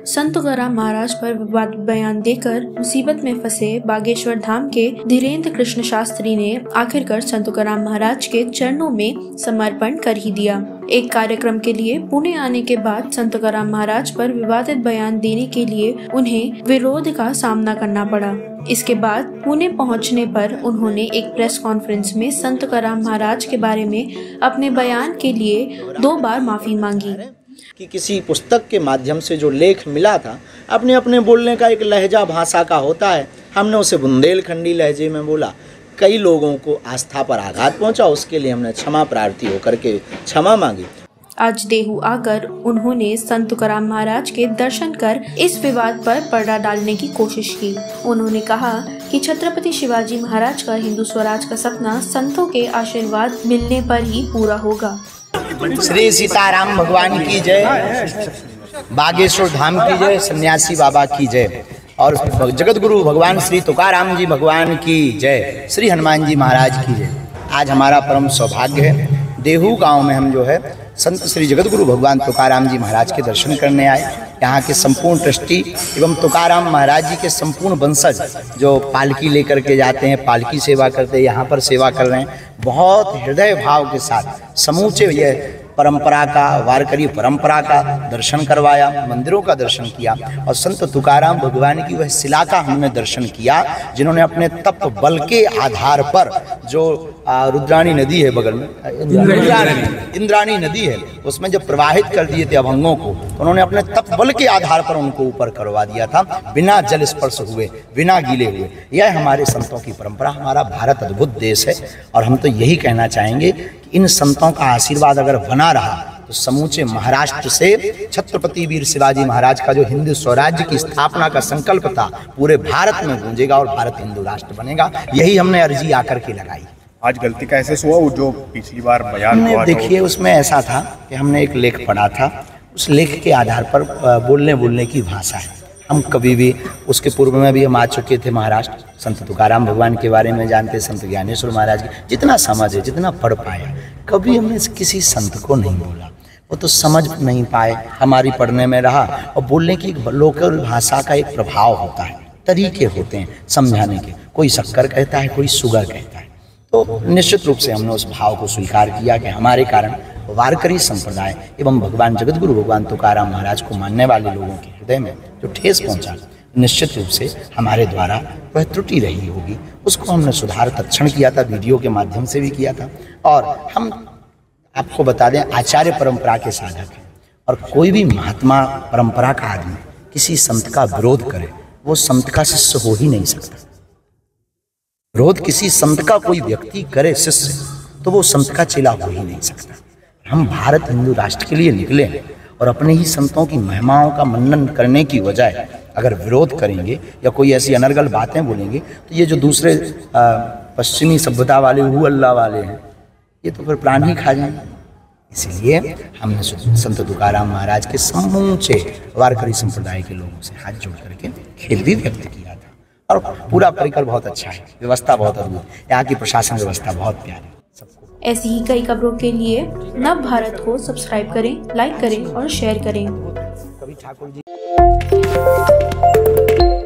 संत तुकाराम महाराज पर विवादित बयान देकर मुसीबत में फंसे बागेश्वर धाम के धीरेन्द्र कृष्ण शास्त्री ने आखिरकार संत तुकाराम महाराज के चरणों में समर्पण कर ही दिया। एक कार्यक्रम के लिए पुणे आने के बाद संत तुकाराम महाराज पर विवादित बयान देने के लिए उन्हें विरोध का सामना करना पड़ा। इसके बाद पुणे पहुंचने पर उन्होंने एक प्रेस कॉन्फ्रेंस में संत तुकाराम महाराज के बारे में अपने बयान के लिए 2 बार माफी मांगी। कि किसी पुस्तक के माध्यम से जो लेख मिला था, अपने अपने बोलने का एक लहजा भाषा का होता है, हमने उसे बुंदेलखंडी लहजे में बोला, कई लोगों को आस्था पर आघात पहुंचा। उसके लिए हमने क्षमा प्रार्थी होकर के क्षमा मांगी। आज देहू आकर उन्होंने संत तुकाराम महाराज के दर्शन कर इस विवाद पर पर्दा डालने की कोशिश की। उन्होंने कहा कि छत्रपति शिवाजी महाराज का हिंदू स्वराज का सपना संतों के आशीर्वाद मिलने पर ही पूरा होगा। श्री सीताराम भगवान की जय, बागेश्वर धाम की जय, सन्यासी बाबा की जय और जगत गुरु भगवान श्री तुकाराम जी भगवान की जय, श्री हनुमान जी महाराज की जय। आज हमारा परम सौभाग्य है, देहू गांव में हम जो है संत श्री जगत गुरु भगवान तुकाराम जी महाराज के दर्शन करने आए। यहाँ के संपूर्ण ट्रस्टी एवं तुकाराम महाराज जी के संपूर्ण वंशज जो पालकी लेकर के जाते हैं, पालकी सेवा करते हैं, यहाँ पर सेवा कर रहे हैं। बहुत हृदय भाव के साथ समूचे यह परंपरा का, वारकरी परंपरा का दर्शन करवाया, मंदिरों का दर्शन किया और संत तुकाराम भगवान की वह शिला का हमने दर्शन किया जिन्होंने अपने तप बल के आधार पर, जो रुद्राणी नदी है बगल में, इंद्राणी नदी है, उसमें जब प्रवाहित कर दिए थे अभंगों को, उन्होंने अपने तप बल के आधार पर उनको ऊपर करवा दिया था, बिना जल स्पर्श हुए, बिना गीले हुए। यह हमारे संतों की परंपरा। हमारा भारत अद्भुत देश है और हम तो यही कहना चाहेंगे कि इन संतों का आशीर्वाद अगर बना रहा तो समूचे महाराष्ट्र से छत्रपति वीर शिवाजी महाराज का जो हिंदू स्वराज्य की स्थापना का संकल्प था, पूरे भारत में गूंजेगा और भारत हिंदू राष्ट्र बनेगा। यही हमने अर्जी आकर के लगाई। आज गलती का ऐसे हुआ वो जो पिछली बार बयान हुआ, देखिए उसमें ऐसा था कि हमने एक लेख पढ़ा था, उस लेख के आधार पर बोलने की भाषा है। हम कभी भी, उसके पूर्व में भी हम आ चुके थे महाराष्ट्र, संत तुकाराम भगवान के बारे में जानते, संत ज्ञानेश्वर महाराज की जितना समझ है, जितना पढ़ पाया, कभी हमने किसी संत को नहीं बोला। वो तो समझ नहीं पाए, हमारी पढ़ने में रहा। और बोलने की लोकल भाषा का एक प्रभाव होता है, तरीके होते हैं समझाने के। कोई शक्कर कहता है, कोई शुगर कहता है। तो निश्चित रूप से हमने उस भाव को स्वीकार किया कि हमारे कारण वारकरी संप्रदाय एवं भगवान जगत गुरु भगवान तुकाराम महाराज को मानने वाले लोगों के हृदय में जो ठेस पहुंचा, निश्चित रूप से हमारे द्वारा वह त्रुटि रही होगी। उसको हमने सुधार तत्क्षण किया था, वीडियो के माध्यम से भी किया था। और हम आपको बता दें, आचार्य परंपरा के साधक हैं और कोई भी महात्मा परंपरा का आदमी किसी संत का विरोध करे, वो संत का शिष्य हो ही नहीं सकता। विरोध किसी संत का कोई व्यक्ति करे शिष्य, तो वो संत का चेला हो ही नहीं सकता। हम भारत हिंदू राष्ट्र के लिए निकले हैं और अपने ही संतों की महिमाओं का मनन करने की बजाय अगर विरोध करेंगे या कोई ऐसी अनर्गल बातें बोलेंगे, तो ये जो दूसरे पश्चिमी सभ्यता वाले, हु अल्लाह वाले हैं, ये तो फिर प्राण ही खा जाएंगे। इसलिए हमने संत तुकाराम महाराज के समूचे वारकरी संप्रदाय के लोगों से हाथ जोड़ करके खेद भी व्यक्त किया था। और पूरा परिकर बहुत अच्छा है, व्यवस्था बहुत अद्भुत, यहाँ की प्रशासन व्यवस्था बहुत प्यारी। ऐसी ही कई खबरों के लिए नव भारत को सब्सक्राइब करें, लाइक करें और शेयर करें।